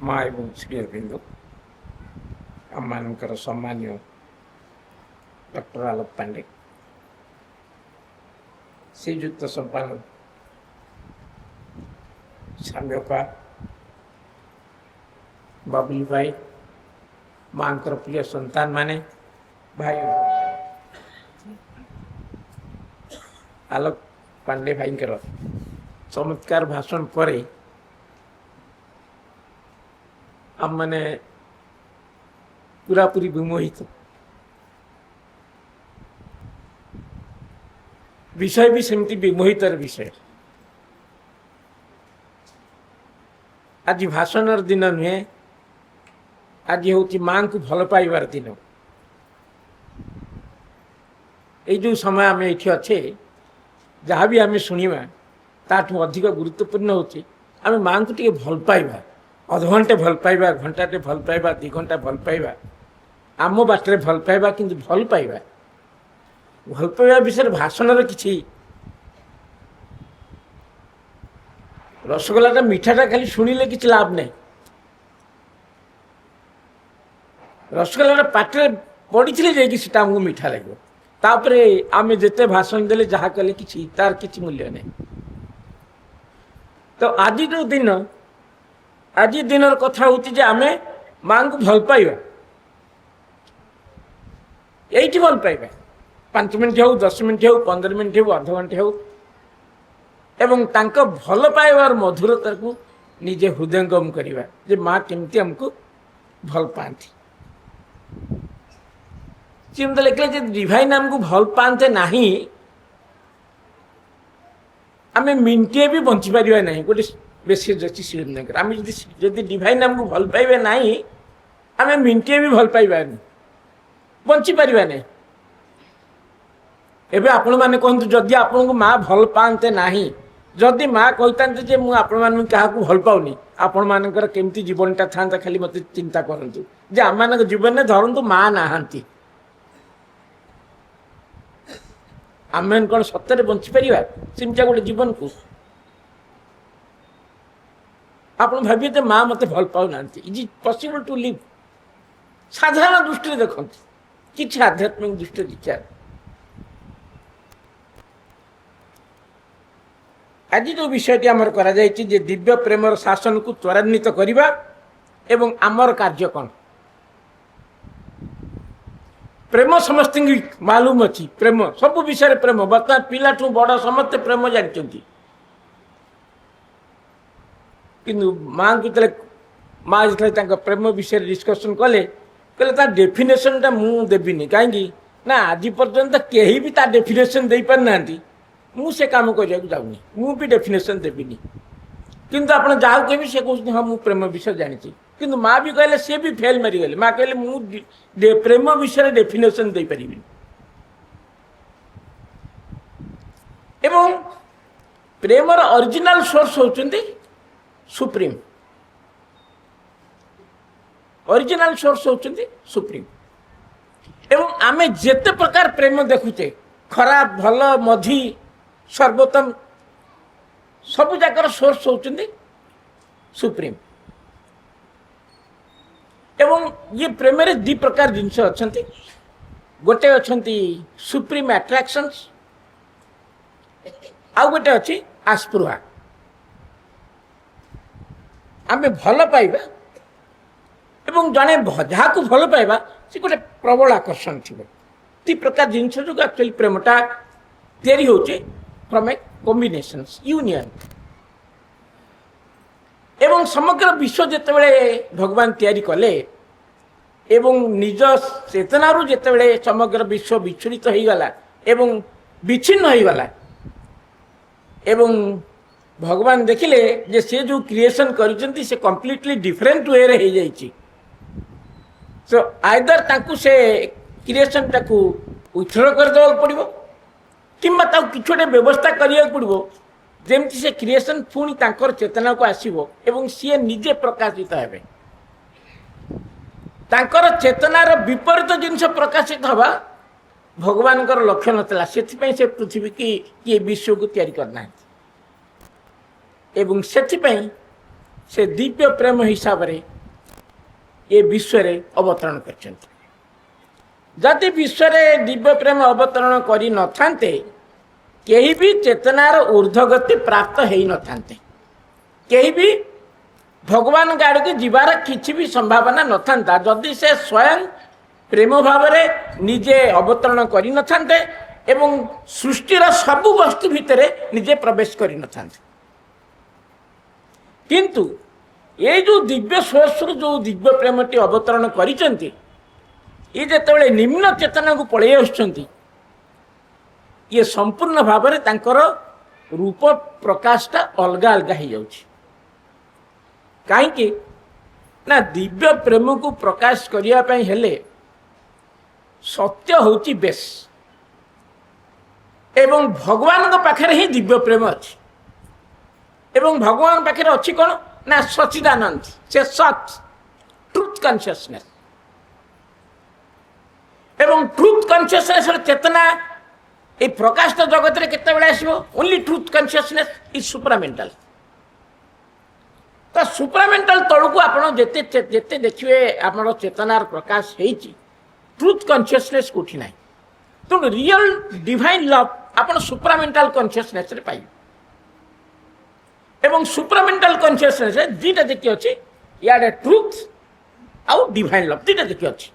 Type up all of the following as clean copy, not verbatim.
ମା ଏବଂ ଶ୍ରୀଅରବିନ୍ଦ ଆମମାନଙ୍କର ସମ୍ମାନୀୟ ଡକ୍ଟର ଆଲୋକ ପାଣ୍ଡେ, ଶ୍ରୀଯୁକ୍ତ ସମ୍ପାଦକ ସାମ୍ୟପା, ବାବୁଲି ଭାଇ, ମାଙ୍କର ପ୍ରିୟ ସନ୍ତାନ ମାନେ, ଭାଇ ଆଲୋକ ପାଣ୍ଡେ ଭାଇଙ୍କର ଚମତ୍କାର ଭାଷଣ ପରେ ଆମମାନେ ପୁରାପୁରି ବିମୋହିତ। विषय भी सेमती विमोहितर विषय। आज भाषण दिन नुहे, आज हूँ माँ को भल पाइबार दिन। ये जो समय आम ये अच्छे जहाँ भी आम शुणा ताठू अधिक गुरुत्वपूर्ण होची आम माँ को टे भल पाइबा, अधघंटे भल पाइबा, घंटाटे भल पाइबा, 2 घंटा भल पाइबा, आम बाटर भल पाइबा, किंतु भल पाइबा भल पाइबा विषय भाषण किसी रसगोलाटा मिठाटा खाली शुणिले किसी लाभ नहीं। रसगोलाटा पाटे पड़ी से आमको मिठा लगे। तापरे आम जिते भाषण देले जहाँ कले किसी तार किसी मूल्य नहीं। तो आज जो दिन आज दिन कथा हूँ आम माँ को भल पाइबा, यही भल पाइबा 5 मिनट हो, 10 मिनट हो, 15 मिनट हो, अध घंटे हो, एवं तांको भल पाइबार मधुरता को निजे हृदयंगम करिबा जे माँ केमती हमको भल पाती। चिंता लिखले जे डिवाइन हमको भल पाते नहीं, आम मिंटे भी बंची पारिबा नहीं। गोटे मेसेज अच्छी श्रीनगर आम जदि डिवाइन हमको भल पाइबे नहीं, आम मिंटे भी भल पाइबा नहीं, बंची पारिबा नहीं। एबे आपण माने कहतु जदि आपन को माँ भल पाते नहीं, जदि माँ कहता जे मुझे आपण क्या भल पाऊनी, आपण मानकर केमती जीवनटा था खाली मत चिंता करतु जे आम मान जीवन में धरतु माँ नहांती, आम मैंने कौन सत्य बंची पार सेमतिया गोटे जीवन को आप भाविए माँ मत भल पाऊना। Is it possible to live? साधारण दृष्टि देखते किसी आध्यात्मिक दृष्टि विचार। आज जो विषयटी आमर करा जायछि जे दिव्य प्रेमर शासन को त्वरान्वित करिबा एवं आमर कार्य कौन। प्रेम समस्त मालूम अच्छी, प्रेम सब विषय प्रेम बर्तमान पिला ठू बड़ समस्त प्रेम जानते, किंतु माँ को माँ जो प्रेम विषय डिस्कसन कले कहले डेफिनेशन टा मु देविनी कहीं ना आज पर्यंत कहीं भी ता डेफिनेशन दे पार ना, मुझे काम करने जाऊनी, मु भी डेफिनेशन देविनी। किंतु आप जहाँ कह से कहते हाँ मुझे प्रेम विषय जानी, किंतु माँ भी कहले सी भी फेल मारिगले। माँ कहले मुझे प्रेम विषय डेफिनेशन दे पारिबिनी। एवं प्रेमर ओरिजिनल सोर्स होचंती सुप्रीम, ओरिजिनल सोर्स होचंती सुप्रीम। एवं आमे जेते प्रकार प्रेम देखुचे खराब भल मधी सर्वोत्तम सब जाकर सोर्स होचंती सुप्रीम। एवं ये प्रेम रे 2 प्रकार जिनस अच्छंती, गोटे अच्छंती सुप्रीम अट्रैक्शंस, आउ गोटे अच्छी आस्पृहा। आमे भल पाइबा एवं जड़े जहाँ को भल पाइबा से गोटे प्रबल आकर्षण थी। 2 प्रकार जिनस जो एक्चुअली प्रेमटा तैयारी होचे फ्रॉम ए कॉम्बिनेशन यूनियन। एवं समग्र विश्व जिते भगवान तैयारी कले एवं निज चेतनारू जिते समग्र विश्व विचलित हो गला एवं विच्छिन्न हो गला एवं भगवान देखिले जे से जो क्रिएशन करिसेंती से कंप्लीटली डिफरेंट वे रे हो जाइछि। सो आइदर ताकू से क्रिएशन टाकू विथड्र कर देबा पड़िबो किंबा ताकू किछोटे व्यवस्था करिया पड़िबो जेमती से क्रिएशन पुणी तांकर चेतना को आसीबो एवं सी निजे प्रकाशित हेबे। तांकर चेतनार विपरीत जिनस प्रकाशित हवा भगवान लक्ष्य नतला, सेथिपई से पृथ्वी की ये विश्व को तैयारी करना एवं सेथिपई से दिव्य प्रेम हिसाब रे ଏ ବିଶ୍ୱରେ ଅବତରଣ କରିଛନ୍ତି। ଯଦି ବିଶ୍ୱରେ ଦିବ୍ୟ ପ୍ରେମ ଅବତରଣ କରିନଥାନ୍ତେ କେହି ବି ଚେତନାର ଊର୍ଦ୍ଧ୍ୱଗତି ପ୍ରାପ୍ତ ହେଇନଥାନ୍ତେ, କେହି ବି ଭଗବାନଙ୍କ ଆଡ଼କୁ ଯିବାର କିଛି ବି ସମ୍ଭାବନା ନଥାନ୍ତା ଯଦି ସେ ସ୍ୱୟଂ ପ୍ରେମ ଭାବରେ ନିଜେ ଅବତରଣ କରିନଥାନ୍ତେ ଏବଂ ସୃଷ୍ଟିର ସବୁ ବସ୍ତୁ ଭିତରେ ନିଜେ ପ୍ରବେଶ କରିନଥାନ୍ତେ। କିନ୍ତୁ ଏଇ ଯେଉଁ ଦିବ୍ୟ ସ୍ୱୟଂରୁ ଯେଉଁ ଦିବ୍ୟ ପ୍ରେମଟି ଅବତରଣ କରିଛନ୍ତି, ଇଏ ଯେତେବେଳେ ନିମ୍ନ ଚେତନାକୁ ପଳେଇ ଆସୁଛନ୍ତି, ଇଏ ସମ୍ପୂର୍ଣ୍ଣ ଭାବରେ ତାଙ୍କର ରୂପ ପ୍ରକାଶଟା ଅଲଗା ଅଲଗା ହେଇଯାଉଛି। କାହିଁକି ନା ଦିବ୍ୟ ପ୍ରେମକୁ ପ୍ରକାଶ କରିବା ପାଇଁ ହେଲେ ସତ୍ୟ ହେଉଛି ବେଶ ଏବଂ ଭଗବାନଙ୍କ ପାଖରେ ହିଁ ଦିବ୍ୟ ପ୍ରେମ ଅଛି। ଏବଂ ଭଗବାନଙ୍କ ପାଖରେ ଅଛି କ'ଣ ନା ସଚିଦାନନ୍ଦ, ସେ ସତ୍, ଟ୍ରୁଥ୍ କନସିୟସନେସ୍। ଏବଂ ଟ୍ରୁଥ୍ କନସିୟସନେସ୍ର ଚେତନା এই প্রকাশিত জগতের কেতবে আসব? Only truth consciousness is supramental. তো সুপ্রামেন্টাল তলকু আপনার যেতে যেতে দেখবে আপনার চেতনার প্রকাশ হয়েছি, ট্রুথ কনসিয়সনেস কোটি না। তেমন রিয়েল ডিভাইন লভ আপনার সুপ্রামেন্টাল কনসিয়সনেসরে পাইবে। এবং সুপ্রামেন্টাল কনসিয়সনেস দুইটা দেখি অছি, ইয়াডে ট্রুথ আউ ডিভাইন লভ দুইটা দেখি অছি।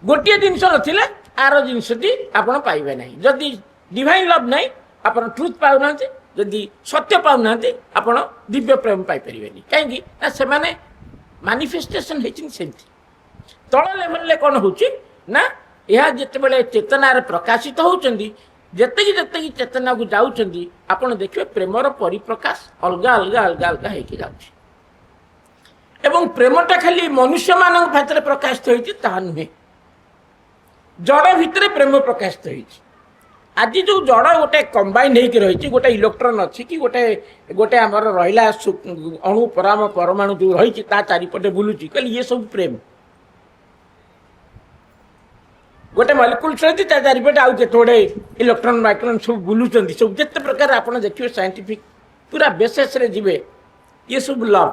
গোটিয়ে জিনিস নথিলে आर जिनसटी आपण पाइबे नहीं। जदि डिवाइन लव नहीं आपण ट्रुथ पाउना, जदि सत्य पाउना आपण दिव्य प्रेम पाई परिबेनी। कहीं से माने मैनिफेस्टेशन होती तल लेवल कौन होची ना, यह जितेबाला चेतनार प्रकाशित होती जिते जिते चेतना को जाऊँच आपण देखिए प्रेमर परिप्रकाश अलगा अलगा अलगा अलगा होगी जाऊँच। एवं प्रेमटा खाली मनुष्य मान भाषा प्रकाशित होती ताहा नुहे, जड़ भितर प्रेम प्रकाशित होती। आज जो जड़ गोटे कंबाइन होकर रही, गोटे इलेक्ट्रॉन अच्छी कि गोटे गोटे आमर रहा अणु परमाणु जो रही चारिपटे बुलूची, कहले ये सब प्रेम। गोटे मलिक्यूल रही चारिपटे आउ केतोड़े इलेक्ट्रॉन माइक्रोन सब बुलूचंदी, सब जिते प्रकार आप देखिए साइंटिफिक पूरा बेसिस रे जिवे, ये सब लव।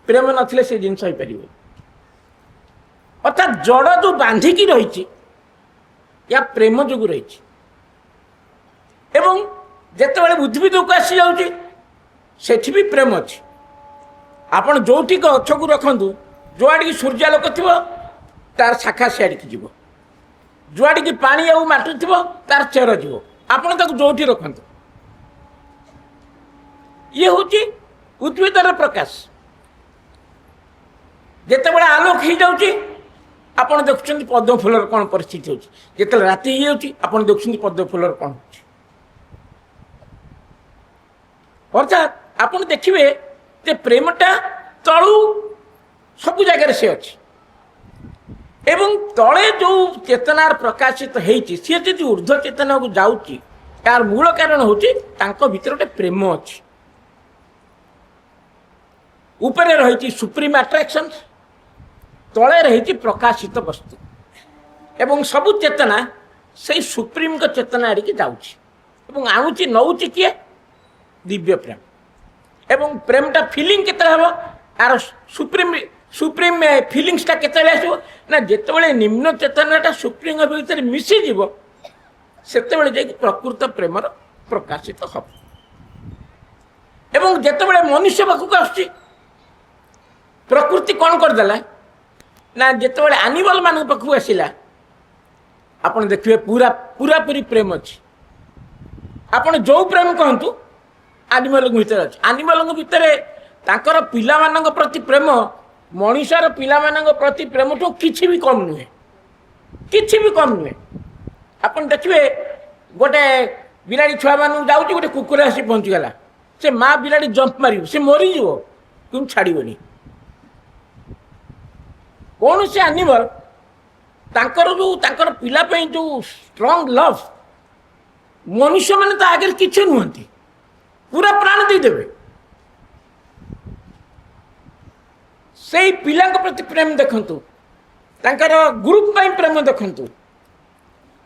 प्रेम नथिले से जिनस हो पार। अर्थात जड़ जो बांधिकी रही या प्रेम जो रही एवं जितेबाला उद्भिद को आसी जाऊँगी सेठी भी प्रेम अच्छी। आपड़ जो गछ को रखु, जो आड़ सूर्यालोक थी तार शाखा सियाड़ की जीव, जो आड़ पानी आउ माटी थी तार चेर जीव, आपड़ जो रखु। ये हूँ उद्भिदर प्रकाश। जितेबाला आलोक हो जाऊँगी आप देखुं पद्म फूलर कौन परिस्थिति होती, जिते राति हो देखुं पद्म फूलर कौन हो। अर्थात आप देखिए जे प्रेमटा तलू सबु जगार से अच्छी एवं तले जो चेतनार प्रकाशित होती सी जी ऊर्ध्व चेतना को जाऊँगी यार मूल कारण हूँ भीतर गोटे प्रेम अच्छी। उपरे रही सुप्रीम अट्रैक्शन, तले रही प्रकाशित वस्तु एवं सबु चेतना से सुप्रीम को चेतना आड़िकी जाऊँगी आणुची नौची किए दिव्य प्रेम। एवं प्रेमटा फीलिंग केते हम आर सुप्रीम सुप्रीम फीलिंग्सटा केते आसो ना जितेबाला निम्न चेतनाटा सुप्रीम भीतर मिसीज से प्रकृत प्रेमर प्रकाशित हम। एवं जितेबाला मनुष्य पाखक आसुची प्रकृति कौन करदेला ना, जितेबाला एनिमल मान पाखक आसला आप देखिए पूरा पूरा पूरी प्रेम अच्छी। आप जो प्रेम कहतु एनिमल भितर अच्छे। एनिमल भितर तांकर पिला मानक प्रति प्रेम मनुष्यर पिला मानक प्रति प्रेम तो किछि भी कम नुहे, किछि भी कम नुहे। आप देखिए गोटे बिलाड़ी छुआ मान जाऊँगी गोटे कुकुर आसी पहुँचीगला, से माँ बिलाड़ी जंप मार से मरीज कि छाड़बनी। कौन से एनिमल तांकर जो तांकर पिला पे जो स्ट्रॉन्ग लव मनुष्य माने तो आगे किछि नुहंती, पूरा प्राण देदेवे। से पिला प्रति प्रेम देखंतु, तांकर ग्रुप पे प्रेम देखंतु,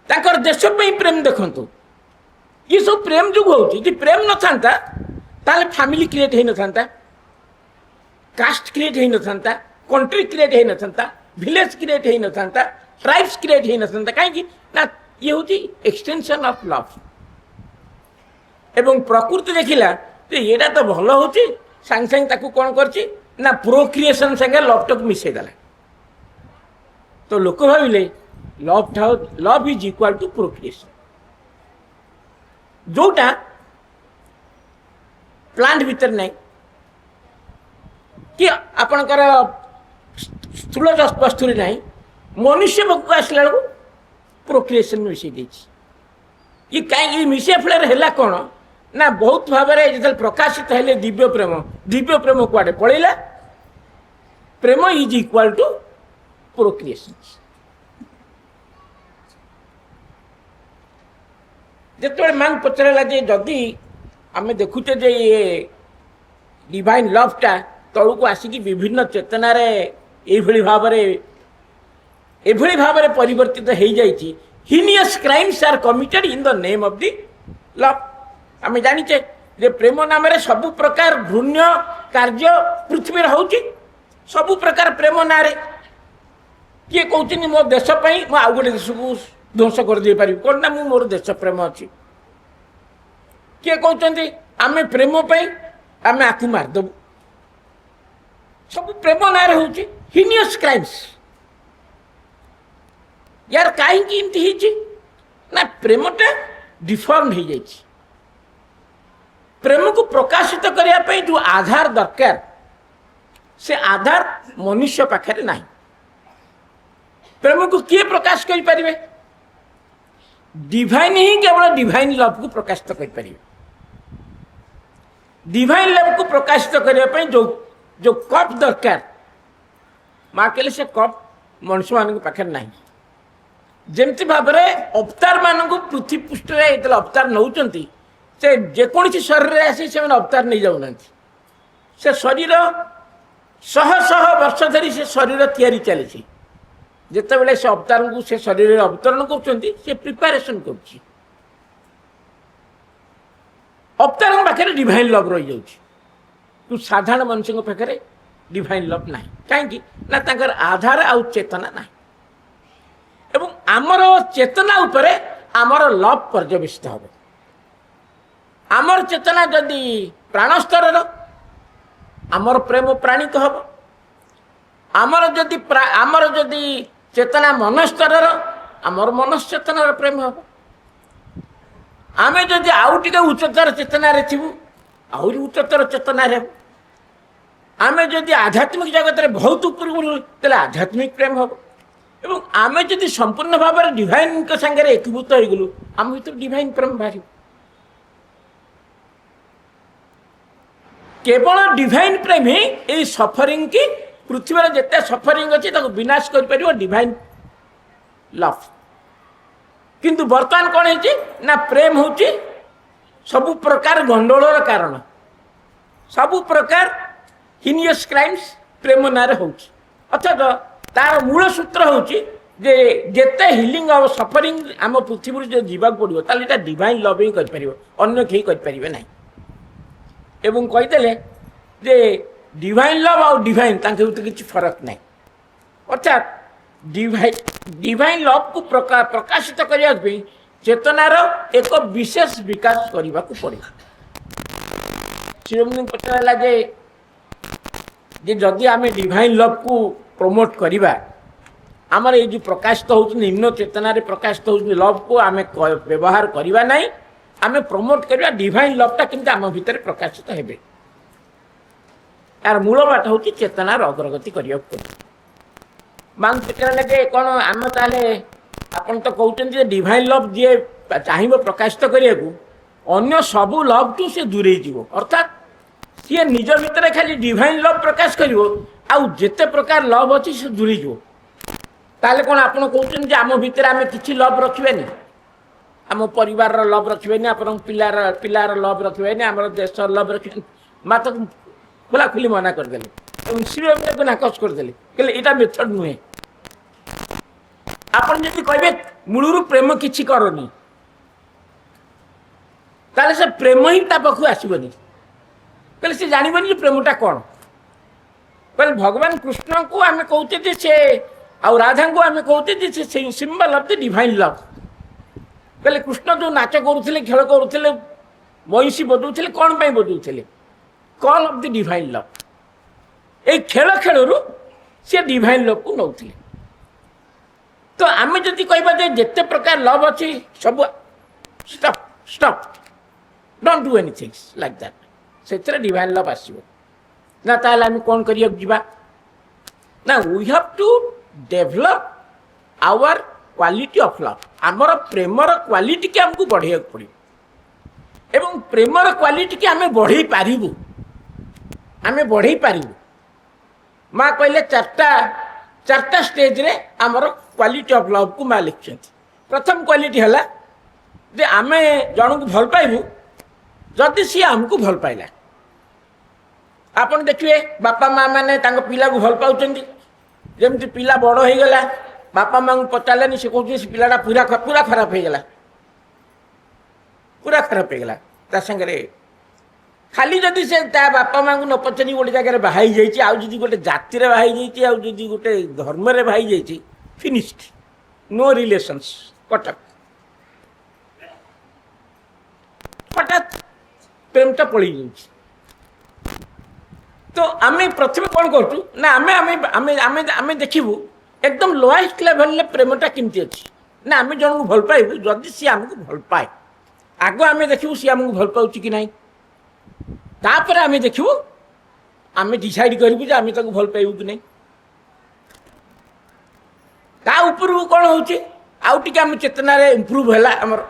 तांकर देश पे प्रेम देखंतु। ये सब प्रेम जो होती, जे प्रेम न थांता ताले फैमिली क्रिएट हे न थांता, कास्ट क्रिएट हे न थांता, कंट्री क्रिएट हो ना विलेज क्रिएट हो ना ट्राइब्स क्रिएट हो ना कहीं ना ये हूँ एक्सटेंशन ऑफ लव एवं प्रकृति देखिला तो ये तो भल हो सांगे सांगे कौन कर प्रोक्रिएशन संगे लव टक मिसेदेला तो लोक भाविले love is equal to procreation जोटा प्लांट भीतर नहीं कि आपणकर स्थूल वस्तु नहीं मनुष्य को आसला बेलू प्रोक्रिएशन मिसई ये कहीं मिसे फल है कौन ना बहुत भाव में जो प्रकाशित है दिव्य प्रेम कुआडे पलैला प्रेम इज इक्वाल टू प्रोक्रिएशन जिते मांग पचरला जदि आम देखुचे जे ये डिवाइन लवटा तलू को आसिक विभिन्न चेतनार भाव परिवर्तित हो जाइए heinous crimes are committed in the name of the love आम जाचे जे प्रेम नाम सबु प्रकार घृण्य कार्य पृथ्वी होची सबु प्रकार प्रेम ना किए कहते मो देशपाई मु आउ गोटे देश को ध्वंस कर दे पारि कौन ना मु मोर देश प्रेम अच्छी किए कहते आम प्रेम आम आकु मारदेबू सब प्रेम ना होची हिनियस क्राइम्स यार कहीं ना प्रेमटा डिफॉर्म हो जाए प्रेम को प्रकाशित करने जो आधार दरकार से आधार मनुष्य पाखे ना प्रेम को किए प्रकाश करें डिवाइन ही केवल डिवाइन लव को प्रकाशित करें डिवाइन लव को प्रकाशित करने जो जो कप दरकार माँ कहले से कप मनुष्य मान पाखे ना जमती भाव में अवतार मान पृथ्वी पृष्ठ में अवतार नौ से जेकोसी शरीर आसी से अवतार नहीं जाऊना से शरीर शह शह वर्ष धरी से शरीर तैयारी चली जिते बड़े से अवतार को से शरीर अवतरण कर प्रिपेरेसन कर अवतार पाखे डिवाइन लव रही जाऊँ साधारण मनुष्य पाखे डिवाइन लव ना कहीं ना आधार आउ चेतना ना एवं आमर चेतना उपरे आमर लव पर्यवेसित हम आमर चेतना जदि प्राण स्तर आमर प्रेम प्राणित हम आमर जदि चेतना मन स्तर आमर मनश्चेतनार प्रेम हम आम जदि आउ टे उच्चतर चेतन थी आहरी उच्चतर चेतना आम जदि आध्यात्मिक जगत में बहुत ऊपर आध्यात्मिक प्रेम हम एवं आम जदि संपूर्ण भाव में डिवाइन सागर एकीभूत हो गलु आम भर डिवाइन प्रेम बाहर केवल डिवाइन प्रेम ही ये सफरिंग की पृथ्वी जिते सफरिंग अच्छी विनाश कर डिवाइन लव किंतु बर्तमान कौन है ना प्रेम हूँ सबु प्रकार गंडोलर कारण सबु प्रकार हिनियस क्राइम्स प्रेम नारे हो अर्थात तार मूल सूत्र हूँ जे जेते हिलिंग और सफरिंग आम पृथ्वी जो जीवाक पड़ो ताले डिवाइन लव ही कर अन्य कहीं करें ना एवं कहीदेले जे डिवाइन लव और डिवाइन भीतर किसी फरक ना अर्थात डिवाइन लव को प्रकाशित करने चेतनार एक विशेष विकास करने को पड़े शिरोमणि पचराला जे जदि आम डिवाइन लव को प्रमोट करवा आमर ये जो प्रकाशित हो निम्न चेतना प्रकाशित हो लव को आम व्यवहार करवा ना आम प्रमोट करवा डिवाइन लवटा कि आम भितर प्रकाशित हे यार मूल बाट हूँ चेतनार अग्रगति करने मांग पचारे जे कौन आम ताले आपन तो कहते डिवाइन लव जी चाहिए प्रकाशित करने को अन्य सबू लव टू से दूरे जीव अर्थात सी निज भितर खाली डिवाइन लव प्रकाश कर आते प्रकार लव अच्छी से दूरी जो ताले कौन आप कहते आम भितर आम कि लव रखिए आम परिवार लव रखिए आप पिलार लव रखिए आम देश लव रखिए माँ तो खोला खुली मना करदे श्री को नाकच करदे कहले यहाँ मेथड नुहे आप कहे मूलर प्रेम किसी करनी ताले से प्रेम ही पाखु आसबनी कहले से जानबनी प्रेमटा कौन କହିଲେ ଭଗବାନ କୃଷ୍ଣଙ୍କୁ ଆମେ କହୁଛେ ଯେ ସେ ଆଉ ରାଧାଙ୍କୁ ଆମେ କହୁଛେ ଯେ ସେ symbol of the divine love. କହିଲେ କୃଷ୍ଣ ଯେଉଁ ନାଚ କରୁଥିଲେ, ଖେଳ କରୁଥିଲେ, ମଇଁଷି ବଜାଉଥିଲେ, କ'ଣ ପାଇଁ ବଜାଉଥିଲେ? Call of the divine love. ଏଇ ଖେଳ ଖେଳରୁ ସେ ଡିଭାଇନ୍ ଲଭ୍କୁ ନେଉଥିଲେ। ତ ଆମେ ଯଦି କହିବା ଯେ ଯେତେ ପ୍ରକାର ଲଭ୍ ଅଛି ସବୁ stop stop, don't do anything like that, ସେଥିରେ ଡିଭାଇନ୍ ଲଭ୍ ଆସିବ ନା? ତାହେଲେ ଆମେ କ'ଣ କରିବାକୁ ଯିବା ନା? We have to develop our quality of love. ଆମର ପ୍ରେମର କ୍ୱାଲିଟିକି ଆମକୁ ବଢ଼େଇବାକୁ ପଡ଼ିବ ଏବଂ ପ୍ରେମର କ୍ୱାଲିଟିକି ଆମେ ବଢ଼େଇ ପାରିବୁ। ଆମେ ବଢ଼େଇ ପାରିବୁ। ମା କହିଲେ ଚାରିଟା ଷ୍ଟେଜ୍ରେ ଆମର କ୍ୱାଲିଟି ଅଫ୍ ଲଭ୍କୁ ମା ଲେଖିଛନ୍ତି। ପ୍ରଥମ କ୍ୱାଲିଟି ହେଲା ଯେ ଆମେ ଜଣଙ୍କୁ ଭଲ ପାଇବୁ ଯଦି ସିଏ ଆମକୁ ଭଲ ପାଇଲା। ଆପଣ ଦେଖିବେ ବାପା ମା ମାନେ ତାଙ୍କ ପିଲାକୁ ଭଲ ପାଉଛନ୍ତି। ଯେମିତି ପିଲା ବଡ଼ ହେଇଗଲା, ବାପା ମାଙ୍କୁ ପଚାରିଲେନି, ସେ କହୁଛନ୍ତି ସେ ପିଲାଟା ପୁରା ଖରାପ ହେଇଗଲା, ପୁରା ଖରାପ ହେଇଗଲା। ତା ସାଙ୍ଗରେ ଖାଲି ଯଦି ସେ ତା ବାପା ମାଙ୍କୁ ନ ପଚାରି ଗୋଟେ ଜାଗାରେ ବାହା ହେଇଯାଇଛି, ଆଉ ଯଦି ଗୋଟେ ଜାତିରେ ବାହା ହେଇଯାଇଛି, ଆଉ ଯଦି ଗୋଟେ ଧର୍ମରେ ବାହା ହେଇଯାଇଛି, ଫିନିଶ୍ଡ, ନୋ ରିଲେସନ୍ସ, କଟକ। ହଠାତ୍ ପ୍ରେମଟା ପଳେଇ ଯାଉଛି। ତ ଆମେ ପ୍ରଥମେ କ'ଣ କରୁଛୁ ନା ଆମେ ଆମେ ଆମେ ଆମେ ଆମେ ଦେଖିବୁ ଏକଦମ ଲୋଏଷ୍ଟ ଲେଭେଲରେ ପ୍ରେମଟା କେମିତି ଅଛି। ନା ଆମେ ଜଣଙ୍କୁ ଭଲ ପାଇବୁ ଯଦି ସିଏ ଆମକୁ ଭଲ ପାଏ, ଆଗ ଆମେ ଦେଖିବୁ ସିଏ ଆମକୁ ଭଲ ପାଉଛି କି ନାହିଁ। ତାପରେ ଆମେ ଦେଖିବୁ, ଆମେ ଡିସାଇଡ୍ କରିବୁ ଯେ ଆମେ ତାକୁ ଭଲ ପାଇବୁ କି ନାହିଁ। ତା ଉପରକୁ କ'ଣ ହେଉଛି, ଆଉ ଟିକେ ଆମ ଚେତନାରେ ଇମ୍ପ୍ରୁଭ୍ ହେଲା ଆମର,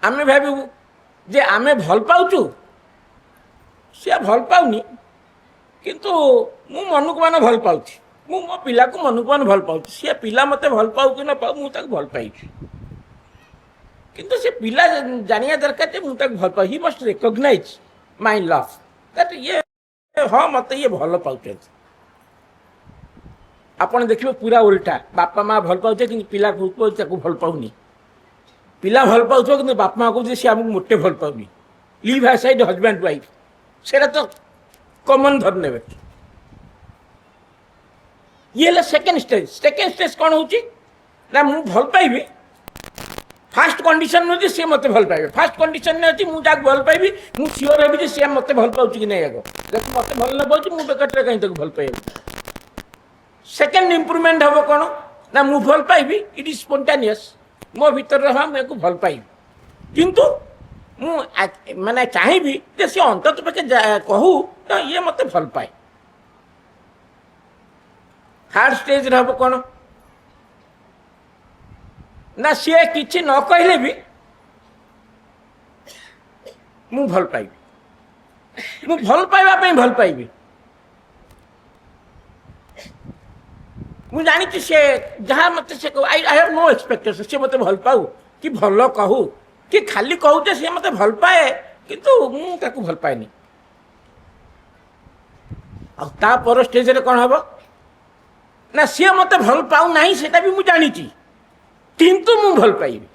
ଆମେ ଭାବିବୁ ଯେ ଆମେ ଭଲ ପାଉଛୁ, ସିଏ ଭଲ ପାଉନି, କିନ୍ତୁ ମୁଁ ମନକୁ ମାନେ ଭଲ ପାଉଛି, ମୁଁ ମୋ ପିଲାକୁ ମନକୁ ମାନେ ଭଲ ପାଉଛି। ସିଏ ପିଲା ମୋତେ ଭଲ ପାଉ କି ନ ପାଉ, ମୁଁ ତାକୁ ଭଲ ପାଇବି। କିନ୍ତୁ ସେ ପିଲା ଜାଣିବା ଦରକାର ଯେ ମୁଁ ତାକୁ ଭଲ ପାଉ। ହି ମଷ୍ଟ ରେକଗ୍ନାଇଜ୍ ମାଇ ଲଭ୍, ଦ୍ୟାଟ୍ ଇଏ ହଁ ମୋତେ ଇଏ ଭଲ ପାଉଛନ୍ତି। ଆପଣ ଦେଖିବେ ପୁରା ଓଲଟା, ବାପା ମା ଭଲ ପାଉଛେ କିନ୍ତୁ ପିଲା କହୁଥିବ ତାକୁ ଭଲ ପାଉନି। ପିଲା ଭଲ ପାଉଥିବ କିନ୍ତୁ ବାପା ମା କହୁଛି ସେ ଆମକୁ ମୋଟେ ଭଲ ପାଉନି। ଲିଭ୍ ଆସାଇଡ୍ ହଜବ୍ୟାଣ୍ଡ ୱାଇଫ୍, ସେଇଟା ତ କମନ୍ ଧରି ନେବେ। ଇଏ ହେଲା ସେକେଣ୍ଡ ଷ୍ଟେଜ୍। ସେକେଣ୍ଡ ଷ୍ଟେଜ୍ କ'ଣ ହେଉଛି ନା ମୁଁ ଭଲ ପାଇବି, ଫାଷ୍ଟ କଣ୍ଡିସନ୍ ନୁହେଁ ଯେ ସିଏ ମୋତେ ଭଲ ପାଇବେ। ଫାଷ୍ଟ କଣ୍ଡିସନ୍ରେ ଅଛି ମୁଁ ଯାହାକୁ ଭଲ ପାଇବି ମୁଁ ସିଓର ହେବି ଯେ ସିଏ ମୋତେ ଭଲ ପାଉଛି କି ନାହିଁ। ଆଗ ଯଦି ମୋତେ ଭଲ ନ ପାଉଛି ମୁଁ ବେକାରଟାରେ କାହିଁ ତାକୁ ଭଲ ପାଇବି। ସେକେଣ୍ଡ ଇମ୍ପ୍ରୁଭମେଣ୍ଟ ହେବ କ'ଣ ନା ମୁଁ ଭଲ ପାଇବି, ଇଟ୍ ଇଜ୍ ସ୍ପୋଣ୍ଟାନିୟସ୍, ମୋ ଭିତରେ ହଁ ମୁଁ ୟାକୁ ଭଲ ପାଇବି, କିନ୍ତୁ ମୁଁ ମାନେ ଚାହିଁବି ଯେ ସିଏ ଅନ୍ତତଃ ପାଖେ କହୁ ତ ଇଏ ମୋତେ ଭଲ ପାଏ। ଥାର୍ଡ ଷ୍ଟେଜ୍ରେ ହେବ କ'ଣ ନା ସିଏ କିଛି ନ କହିଲେ ବି ମୁଁ ଭଲ ପାଇବି, ମୁଁ ଭଲ ପାଇବା ପାଇଁ ଭଲ ପାଇବି। ମୁଁ ଜାଣିଛି ସେ ଯାହା ମୋତେ ସେ ଆଇ ହାଭ୍ ନୋ ଏକ୍ସପେକ୍ଟେସନ୍, ସେ ମୋତେ ଭଲ ପାଉ କି ଭଲ କହୁ କି ଖାଲି କହୁଛେ ସିଏ ମୋତେ ଭଲ ପାଏ, କିନ୍ତୁ ମୁଁ ତାକୁ ଭଲ ପାଏନି। ଆଉ ତାପର ଷ୍ଟେଜ୍ରେ କ'ଣ ହେବ ନା ସିଏ ମୋତେ ଭଲ ପାଉନାହିଁ ସେଟା ବି ମୁଁ ଜାଣିଛି, କିନ୍ତୁ ମୁଁ ଭଲ ପାଇବି।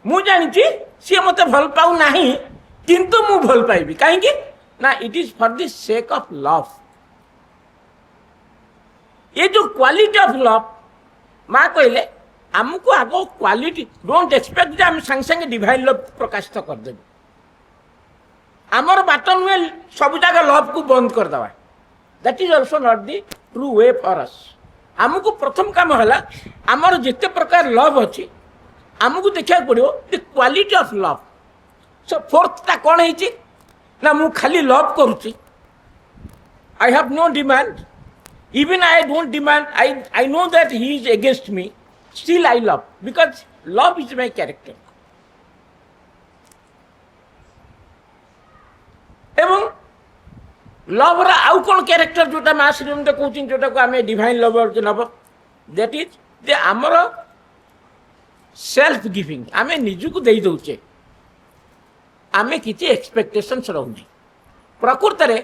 ମୁଁ ଜାଣିଛି ସିଏ ମୋତେ ଭଲ ପାଉନାହିଁ କିନ୍ତୁ ମୁଁ ଭଲ ପାଇବି। କାହିଁକି ନା it is for the sake of love. ये जो क्वालिटी ऑफ लव माँ कहले आमको आग क्वालिटी, डोंट एक्सपेक्ट जे आम संगे संगे डिवाइन लव प्रकाशित करदे। आमर बाट नुहे सब जगह लव को बंद करदे, that is also not the true way for us. आमको प्रथम काम है आमर जिते प्रकार लव अच्छी आमको देखा पड़ो the quality of love. So फोर्थटा कौन है ना मु खाली लव करुच्ची, I have no demand, even I don't demand, I know that he is against me, still I love, because love is my character. एवं लव रा आउ कोन कैरेक्टर जोटा मा श्रीमंत कहउचिन जोटा को आमे डिवाइन लवर के नब, दैट इज जे हमर सेल्फ गिविंग, आमे निजु को देई दउचे, आमे किछि एक्सपेक्टेशंस रहउनी। प्रकृत रे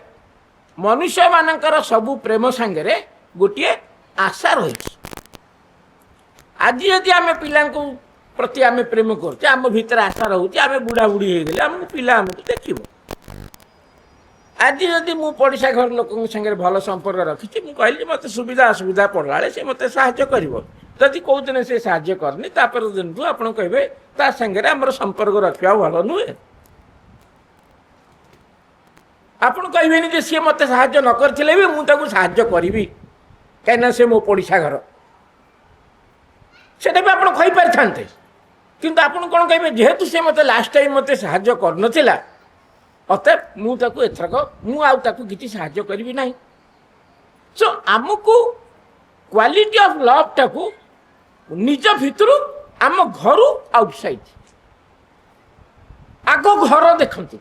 मनुष्य मानकर सबू प्रेम सांगे गोटे आशा रही। आज यदि आम पिला प्रति आम प्रेम करते आम भीतर आशा रोचे, आम बुढ़ा बुढ़ी हो गले आम पिला आमको देख, ଆଜି ଯଦି ମୁଁ ପଡ଼ିଶା ଘର ଲୋକଙ୍କ ସାଙ୍ଗରେ ଭଲ ସମ୍ପର୍କ ରଖିଛି, ମୁଁ କହିଲି ମୋତେ ସୁବିଧା ଅସୁବିଧା ପଡ଼ିଲା ବେଳେ ସେ ମୋତେ ସାହାଯ୍ୟ କରିବ। ଯଦି କେଉଁ ଦିନ ସେ ସାହାଯ୍ୟ କରିନି, ତାପରେ ଦିନଠୁ ଆପଣ କହିବେ ତା ସାଙ୍ଗରେ ଆମର ସମ୍ପର୍କ ରଖିବା ଭଲ ନୁହେଁ। ଆପଣ କହିବେନି ଯେ ସିଏ ମୋତେ ସାହାଯ୍ୟ ନ କରିଥିଲେ ବି ମୁଁ ତାକୁ ସାହାଯ୍ୟ କରିବି, କାହିଁକିନା ସେ ମୋ ପଡ଼ିଶା ଘର। ସେଇଟା ବି ଆପଣ କହିପାରିଥାନ୍ତେ, କିନ୍ତୁ ଆପଣ କ'ଣ କହିବେ, ଯେହେତୁ ସେ ମୋତେ ଲାଷ୍ଟ ଟାଇମ୍ ମୋତେ ସାହାଯ୍ୟ କରିନଥିଲା, ଅତଏବ ମୁଁ ତାକୁ ଏଥରକ ମୁଁ ଆଉ ତାକୁ କିଛି ସାହାଯ୍ୟ କରିବି ନାହିଁ। ସୋ ଆମକୁ କ୍ୱାଲିଟି ଅଫ୍ ଲଭ୍ଟାକୁ ନିଜ ଭିତରୁ, ଆମ ଘରୁ ଆଉଟସାଇଡ୍, ଆଗ ଘର ଦେଖନ୍ତୁ,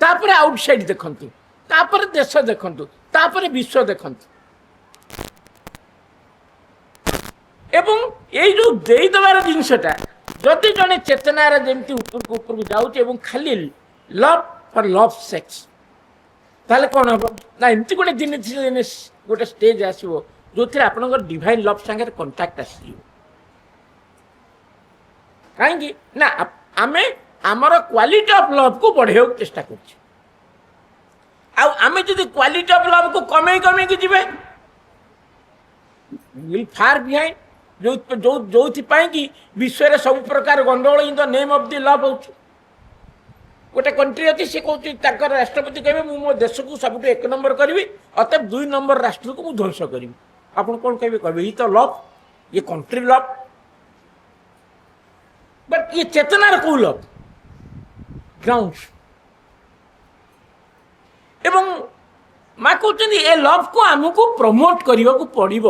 ତାପରେ ଆଉଟସାଇଡ୍ ଦେଖନ୍ତୁ, ତାପରେ ଦେଶ ଦେଖନ୍ତୁ, ତାପରେ ବିଶ୍ୱ ଦେଖନ୍ତୁ। ଏବଂ ଏଇ ଯେଉଁ ଦେଇଦେବାର ଜିନିଷଟା ଯଦି ଜଣେ ଚେତନାର ଯେମିତି ଉପରକୁ ଉପରକୁ ଯାଉଛି ଏବଂ ଖାଲି ଲଭ୍ ଫର୍ ଲଭ୍ ସେକ୍ସ, ତାହେଲେ କ'ଣ ହେବ ନା, ଏମିତି ଗୋଟେ ଦିନେ ଗୋଟେ ଷ୍ଟେଜ୍ ଆସିବ ଯେଉଁଥିରେ ଆପଣଙ୍କର ଡିଭାଇନ୍ ଲଭ୍ ସାଙ୍ଗରେ କଣ୍ଟାକ୍ଟ ଆସିଯିବ। କାହିଁକି ନା ଆମେ ଆମର କ୍ୱାଲିଟି ଅଫ୍ ଲଭ୍କୁ ବଢ଼େଇବାକୁ ଚେଷ୍ଟା କରୁଛେ। ଆଉ ଆମେ ଯଦି କ୍ୱାଲିଟି ଅଫ୍ ଲଭ୍କୁ କମେଇକି ଯିବେ, ୱିଲ୍ ଫାର୍ ବିହାଇଣ୍ଡ, ଯୋଉଥିପାଇଁ କି ବିଶ୍ୱରେ ସବୁ ପ୍ରକାର ଗଣ୍ଡଗୋଳ in the name of the love ହେଉଛି। ଗୋଟେ କଣ୍ଟ୍ରି ଅଛି, ସେ କହୁଛି ତାଙ୍କର ରାଷ୍ଟ୍ରପତି କହିବେ ମୁଁ ମୋ ଦେଶକୁ ସବୁଠୁ 1 ନମ୍ବର କରିବି, ଅତଏବ 2 ନମ୍ବର ରାଷ୍ଟ୍ରକୁ ମୁଁ ଧ୍ୱଂସ କରିବି। ଆପଣ କ'ଣ କହିବେ? କହିବେ ଇଏ ତ ଲଭ୍, ଇଏ କଣ୍ଟ୍ରି ଲଭ୍। ବଟ୍ ଇଏ ଚେତନାର କୋଉ ଲଭ୍? ଗ୍ରାଉଣ୍ଡ। ଏବଂ ମା କହୁଛନ୍ତି ଏ ଲଭ୍କୁ ଆମକୁ ପ୍ରମୋଟ୍ କରିବାକୁ ପଡ଼ିବ,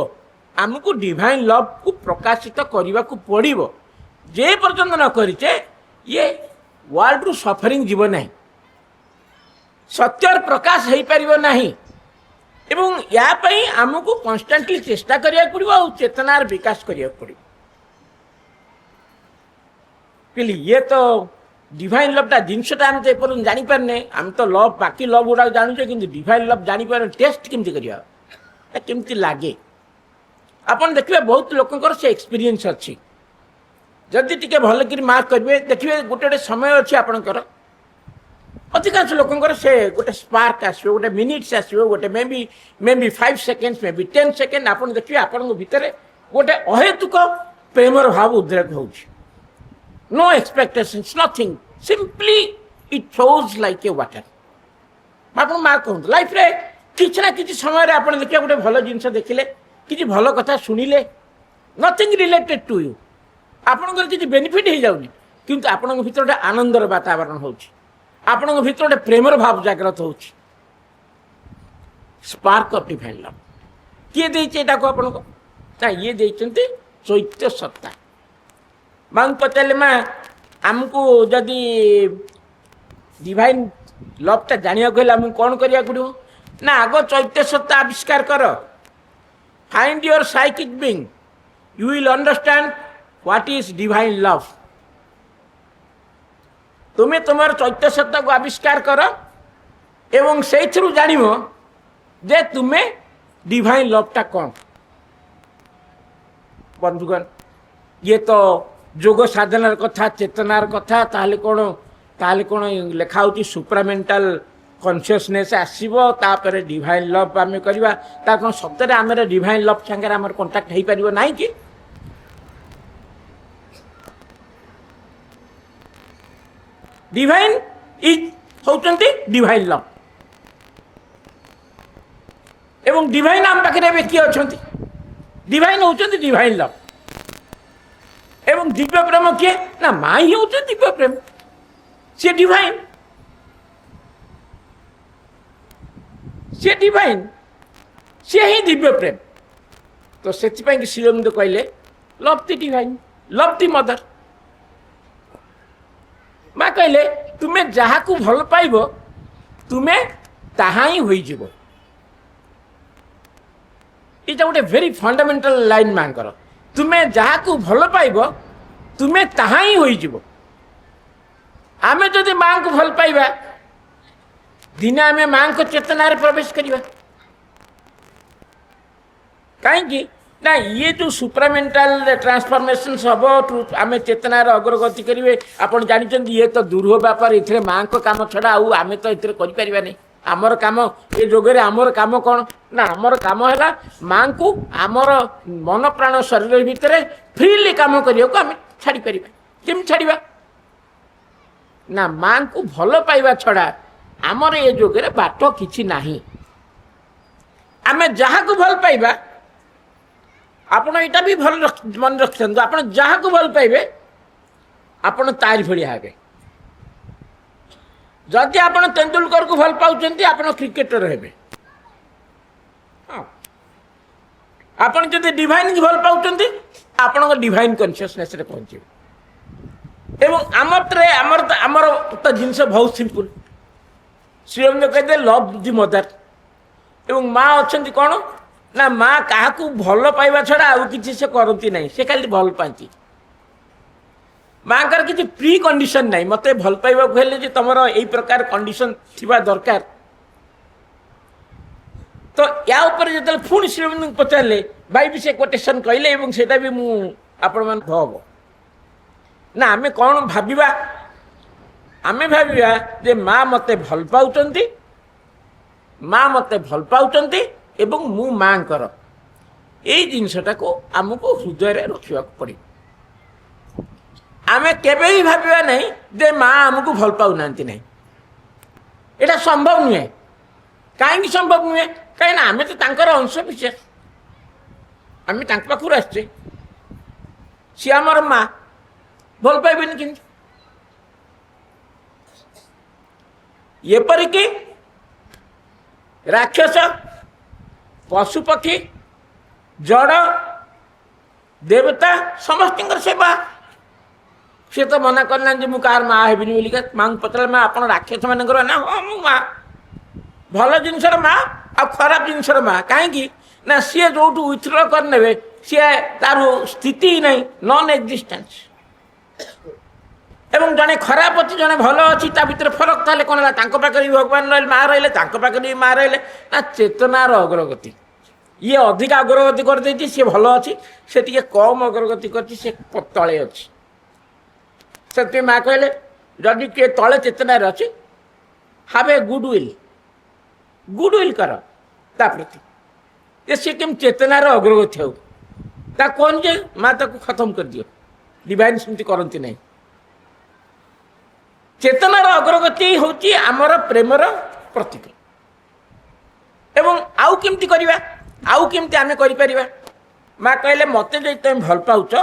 ଆମକୁ ଡିଭାଇନ୍ ଲଭ୍କୁ ପ୍ରକାଶିତ କରିବାକୁ ପଡ଼ିବ। ଯେ ପର୍ଯ୍ୟନ୍ତ ନ କରିଛେ ଇଏ ୱାର୍ଲଡରୁ ସଫରିଂ ଯିବ ନାହିଁ, ସତ୍ୟର ପ୍ରକାଶ ହେଇପାରିବ ନାହିଁ। ଏବଂ ୟା ପାଇଁ ଆମକୁ କନଷ୍ଟାଣ୍ଟଲି ଚେଷ୍ଟା କରିବାକୁ ପଡ଼ିବ ଆଉ ଚେତନାର ବିକାଶ କରିବାକୁ ପଡ଼ିବ। କହିଲି ଇଏ ତ ଡିଭାଇନ୍ ଲଭ୍ଟା ଜିନିଷଟା ଆମେ ତ ଏପର୍ଯ୍ୟନ୍ତ ଜାଣିପାରୁନେ। ଆମେ ତ ଲଭ୍, ବାକି ଲଭ୍ ଗୁଡ଼ାକ ଜାଣୁଛେ, କିନ୍ତୁ ଡିଭାଇନ୍ ଲଭ୍ ଜାଣିପାରୁନେ। ଟେଷ୍ଟ କେମିତି କରିବା, କେମିତି ଲାଗେ? ଆପଣ ଦେଖିବେ ବହୁତ ଲୋକଙ୍କର ସେ ଏକ୍ସପିରିଏନ୍ସ ଅଛି। ଯଦି ଟିକେ ଭଲକିରି ମାର୍କ କରିବେ, ଦେଖିବେ ଗୋଟେ ଗୋଟେ ସମୟ ଅଛି ଆପଣଙ୍କର, ଅଧିକାଂଶ ଲୋକଙ୍କର ସେ ଗୋଟେ ସ୍ପାର୍କ ଆସିବ, ଗୋଟେ ମିନିଟ୍ସ ଆସିବ, ଗୋଟେ ମେ ବି 5 ସେକେଣ୍ଡ, ମେ ବି 10 ସେକେଣ୍ଡ। ଆପଣ ଦେଖିବେ ଆପଣଙ୍କ ଭିତରେ ଗୋଟେ ଅହେତୁକ ପ୍ରେମର ଭାବ ଉଦ୍ରେକ ହେଉଛି। No expectations, nothing, simply it flows like a water. आप मार्क करूँ लाइफ रे किसी ना किसी समय आप देखिए गोटे भल जिनस देखिले, किसी भल कथा शुणिले, नथिंग रिलेटेड टू यू, आपणकर किसी बेनिफिट हो जाऊनी, किंतु आपण भीतर गोटे आनंदर वातावरण होची, आपण भीतर गोटे प्रेमर भाव जागृत होची। स्पार्क ऑफ डिवाइन लव किए देइछे एटा को आपण को? ता ये देइछन्ते चैत्य सत्ता। मां पचारे माँ आमको जदि डिवाइन लवटा जानिया कहले आमको कौन करिया पड़ो ना, आग चैत्य सत्ता आविष्कार कर, find your psychic being, you will understand what is divine love. तुम्हें तुम चैत्य सत्ता को आविष्कार कर एवं से जानिबो जे तुम्हें डिवाइन लवटा कौन। बंधुगण ये तो जोग साधनार कथा, चेतनार कथा, ताहले कौन लेखा होची सुप्रामेंटाल कॉन्शियसनेस आसीबो, तापरे डिवाइन लव आमे करबा। ता कोन सत्य रे आमे डिवाइन लव संगे आमर कांटेक्ट हेई परिबो नाही कि? डिवाइन इज होचंती डिवाइन लव। एवं डिवाइन आम पाखे व्यक्ति अछंती, डिवाइन होचंती डिवाइन लव। एवं दिव्य प्रेम किए ना, माँ ही होते दिव्य प्रेम, सी डिवाइन, सी डिवाइन, सी ही दिव्य प्रेम। तो से श्रीअरविंद कहले love the divine, love the mother. माँ कहले तुम्हें जहाँ को भल पाइब तुम्हें ताहा ही होई जीवो। इटा गोटे वेरी फंडामेंटल लाइन माँ कर, तुम्हें जहाँ को भल पाइब तुम्हें ताहा ही होई जीवो। आमे जदि माँ को भल पाइबा दिने आमे माँ को चेतना रे प्रवेश करिबा। कहीं ना ये जो सुप्रामेंटाल ट्रांसफॉर्मेशन सब आमे चेतना रे अग्रगति करिवे। आपण जानिछन ये तो दूर हो व्यापार, इथरे माँ को काम छड़ा आउ आमे तो इथरे करि परिबा नै। आमर काम ए जोगे आमर काम कौन ना आमर काम है माँ को आमर मन प्राण शरीर भितर फ्रीली काम करने को आम छाड़ी पार केम छाड़ा ना माँ को भल पाइबा छड़ा आमर ए जोगे बाट किछि नाही आमे जहाँ को भल पाइबा आपण यहाँ भी भल मन रखते आप जहाँ को भल पाइबे आपण तारी भलिया हेबे जदि आप तेंदुलकर को भल पाउछंती आपण क्रिकेटर हेबे आपण जदि डिवाइन की भल पाउछंती आपण डिवाइन कॉन्शियसनेस रे पहुंचे एवं आमर तो जिनस बहुत सिंपल श्रीरंग कहते लव दि मदर एवं माँ अच्छा कौन ना माँ क्या भल पाइबा छड़ा आउ कि से करती नहीं से खाली भल पाती माँ का किसी प्री कंडीशन नहीं मत भल पाइबा हेले जे तुम यही प्रकार कंडीशन थिबा दरकार तो या ऊपर जो पुणी श्रीरंग पचारे भाई भी से कोटेशन कहले सेटा भी आपण मान भव ना आमे कौन भाविबा आमे भाविबा जे माँ मते भल पाउचंती माँ मते भल पाउचंती एवं मु माँ कर यही जिनसटा को आमको हृदय रखा पड़े आमे केबे भी भाविबा नहीं जे माँ आमको भल पाउना नहीं एटा संभव नुहे कहीं संभव नुहे कहीं आमे तो तांकर अंश विशेष आमे तांक पाखुर आसचे सी आमर माँ भल पाइबेनि कि एपरिक राक्षस पशुपक्षी जड़ देवता समस्त सेवा सी तो मना करना मुझे कार माँ हेबिनी बोलिका माँ पचारे माँ आप राक्षस मान ना हाँ मु माँ भल जिनसर माँ आ खराब जिनसर माँ कहीं ना सी जो विथड्र करने सी तार स्थिति ही नहीं नॉन एक्जिस्टेंस एवं जड़े खराब अच्छी जड़े भल अच्छी भर फरक ताले कौन है पाखे भी भगवान रही माँ रही पाखे भी माँ रही ना चेतनार अग्रगति ये अधिक अग्रगति कर सी भल अच्छी से टी कम अग्रगति कर तले अच्छी से माँ कहले जदि किए तले चेतनार अच्छी हाव ए गुडविल कर प्रति ये सी केम चेतनार अग्रगति हो कौन जे माँ ताको खत्म कर दियो डिवाइन सेमती करती नहीं चेतनार अग्रगति होची आमर प्रेमर प्रतीक एवं आउ केमती करवा आउ केमती आमे करि परिबा माँ कहले मते जे तुम भल पाउछ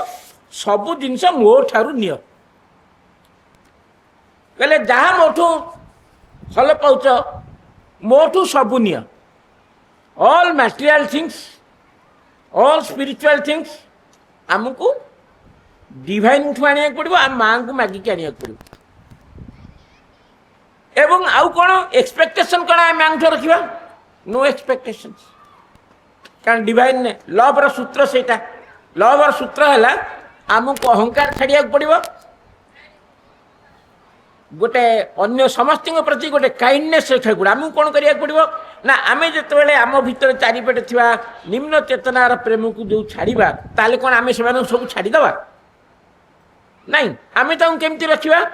सबु जिनस मो ठारु नियो कहले जहाँ मोठू भल पाउछ मोठू सबु neo all material things all spiritual things आमको डिवाइन ठू आने पड़ो आम माँ को मागिक आने पड़ो एवं आउ कौन एक्सपेक्टेशन कौन आम माँ रखा नो एक्सपेक्टेशन कारण डिवाइन ने लवर सूत्र से लवर सूत्र है आमको अहंकार छाड़िया पड़ो गोटे अन्य समस्त प्रति गोटे काइंडनेस रखा पड़ो आमको कौन करा पड़ो ना आम जो आम भर चारिपटे थी निम्न चेतनार प्रेम को जो छाड़ा ताले कौन आम से सब छाड़ीदे नहीं आम केमती रखा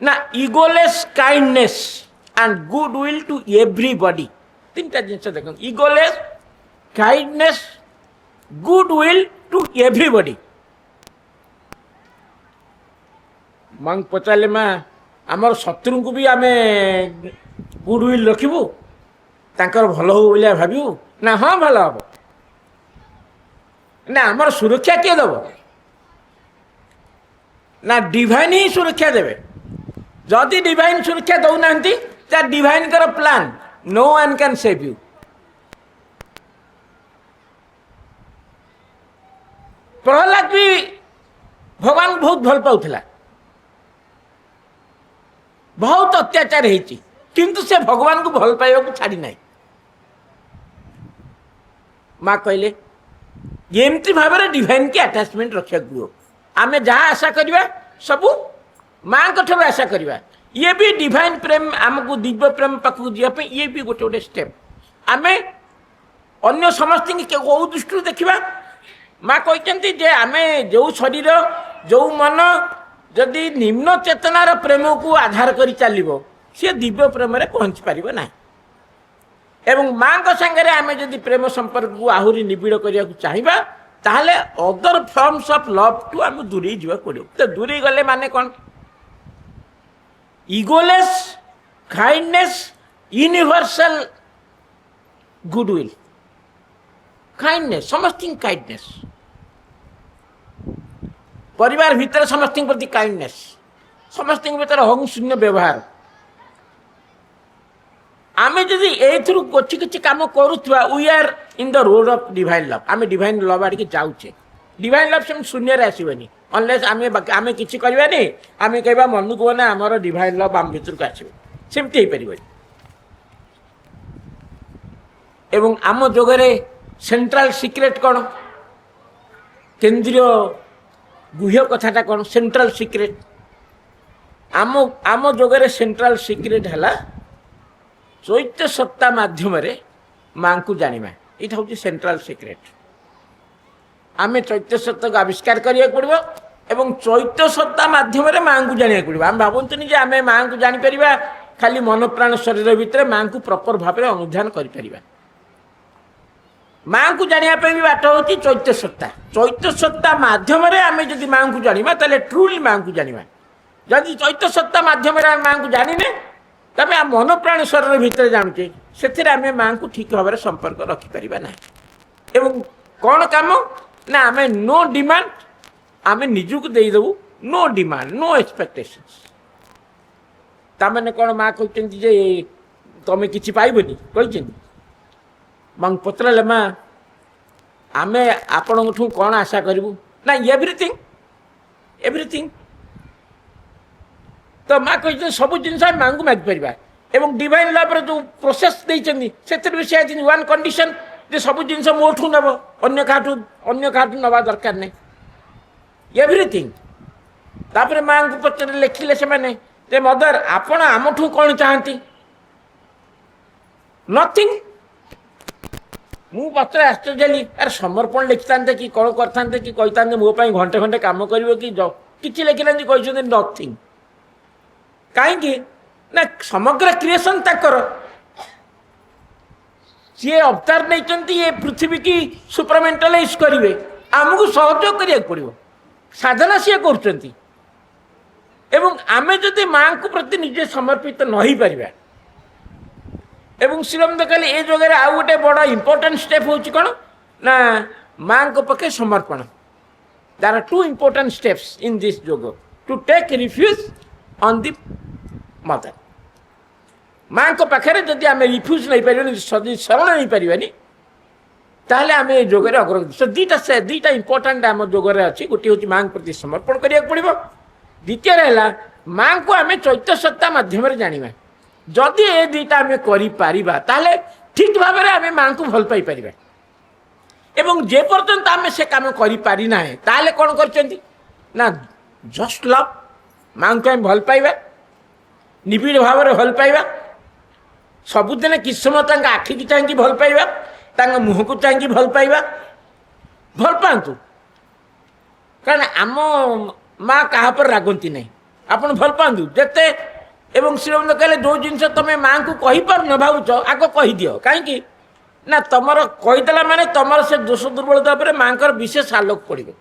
ना egoless kindness and goodwill to everybody तीन टा जिन देख egoless kindness goodwill to everybody मां पचारे माँ आमर शत्रु को भी आम गुडविल रखबू तांकर भल हो बोलिया भाबू ना हाँ भल हम ना आमर सुरक्षा किए दब ना डिवाइन ही सुरक्षा देवे जदि डिवाइन सुरक्षा दौना डिवाइन कर plan no one can save you Prahlad भी भगवान बहुत भल पाउला बहुत अत्याचार होती किंतु से भगवान को भल पाइबा छाड़ी ना माँ कहले एमती भाव में डिवाइन की अटैचमेंट रखा गुरु आम जहाँ आशा करवा सबू माँ ठार आशा करवा ये भी डिवाइन प्रेम आमको दिव्य प्रेम पाखक जावाई ये भी गोटे गोटे स्टेप आम अन्य समस्त कौ दृष्टि देखा माँ कहते जे आम जो शरीर जो मन जदि निम्न चेतनार प्रेम को आधार कर चलो सी दिव्य प्रेम में पहुँची पार ना ଏବଂ ମାଙ୍କ ସାଙ୍ଗରେ ଆମେ ଯଦି ପ୍ରେମ ସମ୍ପର୍କକୁ ଆହୁରି ନିବିଡ଼ କରିବାକୁ ଚାହିଁବା ତାହେଲେ ଅଦର ଫର୍ମସ୍ ଅଫ୍ ଲଭ୍ଠୁ ଆମେ ଦୂରେଇ ଯିବାକୁ ପଡ଼ିବ। ତ ଦୂରେଇ ଗଲେ ମାନେ କ'ଣ? ଇଗୋଲେସ୍ କାଇଣ୍ଡନେସ୍, ୟୁନିଭର୍ସାଲ ଗୁଡୱିଲ୍, କାଇଣ୍ଡନେସ୍, ସମସ୍ତଙ୍କୁ କାଇଣ୍ଡନେସ୍, ପରିବାର ଭିତରେ ସମସ୍ତଙ୍କ ପ୍ରତି କାଇଣ୍ଡନେସ୍, ସମସ୍ତଙ୍କ ଭିତରେ ଅହଂଶୂନ୍ୟ ବ୍ୟବହାର। ଆମେ ଯଦି ଏଇଥିରୁ କିଛି କିଛି କାମ କରୁଥିବା we are in the road of divine love. आम डिवाइन लव आड़े जाऊे। डिवाइन लव से शून्य आसबनी अनलेस आम कि करवानी आम कह मन को ना आमर डिवाइन लव आम भर को आसो सेमती हो पार। एवं आम जोगरे सेंट्रल सिक्रेट कौन? केंद्रीय गुह्य कथाटा कौन? सेंट्रल सिक्रेट आम आम जोगरे सेंट्रल सिक्रेट है चैत्य सत्ता माध्यम माँ को जाना। यहाँ हूँ सेंट्रल सिक्रेट। आम चैत्य सत्ता को आविष्कार करिया पड़ो एवं चैत्य सत्ता माध्यम माँ को जाना पड़ो। आम भावतुनि जे आम माँ को जापर खाली मन प्राण शरीर भितर माँ को प्रॉपर भाव अनुधान कर माँ को जानापी भी बाट हूँ चैत्य सत्ता। चैत्य सत्ता माध्यम आम जब माँ को जाना तेल ट्रुली माँ को जाना। जदि चैत्य सत्ता माध्यम माँ को जाने तबे आ मन प्राण शरीर भितर जानूचे से आम माँ को ठीक भाव संपर्क रखिपर ना। एवं कौन काम ना आम नो डिमांड आम निजुक देदेबू। No demand no expectations. ताने कौन माँ कहते जे तुम कि पाइबनी कही माँ पचराले माँ आम आपण कौन आशा करूँ ना एवरीथिंग एवरीथिंग। तो माँ कहते सब जिन माँ को मागिपर एवं डिवाइन लव जो प्रोसेस देते भी से वन कंडीशन जे सब जिन मोठू नब अन्य क्या नवा दरकार नहीं एवरीथिंग। तापर माँ को पचारे लिखिले से मैंने मदर आपण आमठू कौन चाहती? नथिंग। मु पचरे आश्चर्य अरे समर्पण लिखिता कि कौन करते कि कहता मो घंटे घंटे कम कर कि लिखिना कहते नथिंग। कहीं ना समग्र क्रिएशन तकर सी अवतार नहीं ये पृथ्वी की सुपरमेंटलाइज करेंगे आमको सहयोग करिया पड़ो। साधना सी कर आम जदि माँ को प्रति निजे समर्पित न हो पार एवं श्रीराम कहले ये जगह आउ गोटे बड़ इंपोर्टेंट स्टेप हूँ कौन ना माँ को पक्षे समर्पण। There are two important steps in this yoga to take refuge on the mother. माँ को पाखे जदि आम रिफ्यूज नहीं पार शरण नहीं पारानी ताहले आम ये जोगरे अग्रगति। सो दीटा इंपोर्टेंट आम जोगरे अच्छी। गोटे हूँ माँ प्रति समर्पण करिया पड़ो। द्वितीय है माँ को आम चैत्य सत्ता माध्यम जाना। जदि ये दुईटा आम कर ठीक भाव में आम माँ को भल पाई पार एवं जे पर्यंत आम से कम करना है ताले कौन कर ना जस्ट लव माँ को आम भल पाइबा निबिड़ भाव में भल पाइबा सबुदिन कि समय आखि की चाहिए भल पाइबा मुह को चाहिए भल पाइबा भल पातु कारण आम माँ क्या रागंती नहीं आपन भल पातु जिते एवं श्रीरंग कहले जो जिनस तुम माँ को कहीपर न भावुच आग कहीदि कहीं ना तुम कहीदेला माने तुम से दोष दुर्बलता पर माँ का विशेष आलोक पड़ो।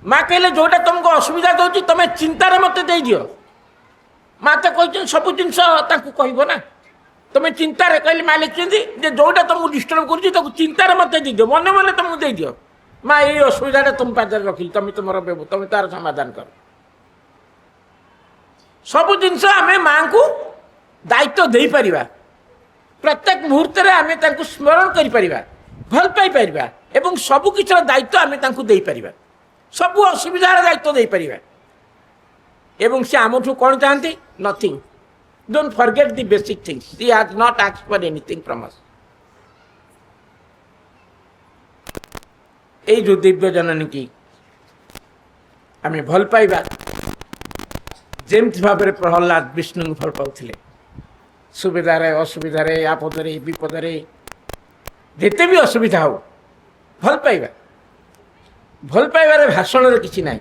माँ कहले जोटा तुमको असुविधा दौर तुम चिंतार मत दे दियो। माँ तो कहते सब जिन कह ना तुम चिंतार कहले माँ लिखिं जोटा तुमको डिस्टर्ब कर चिंतार मत दे दियो मन मन तुमको दे दियो। माँ ये असुविधा तुम पादर रखी तुम तुम तार समाधान कर। सब जिनस आम माँ को दायित्व दे पारिबा प्रत्येक मुहूर्त आम स्मरण कर भल पाई पार एवं सबु किसी दायित्व आम दे पारिबा सबु असुविधार दायित्व दे पारिबा एवं से आमठू कौन चाहती? Nothing. Don't forget the basic things. She has not asked for anything from us. ए जो दिव्य जननी की आम भल पाइबा जेमती भाव में प्रहलाद विष्णु भल पाउथिले सुविधार असुविधार आपदे विपदे जिते भी असुविधा हो भल पाइबा भल पाइबार भाषण किसी ना।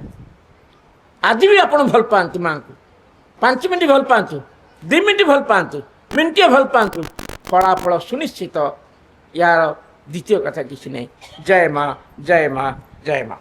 आज भी आप भल पातु माँ को 5 मिनट भल पातु 2 मिनट भल पातु ମିନିଟିଏ ଭଲ ପାଆନ୍ତୁ, ଫଳାଫଳ ସୁନିଶ୍ଚିତ। ୟାର ଦ୍ୱିତୀୟ କଥା କିଛି ନାହିଁ। ଜୟ ମା, ଜୟ ମା, ଜୟ ମା।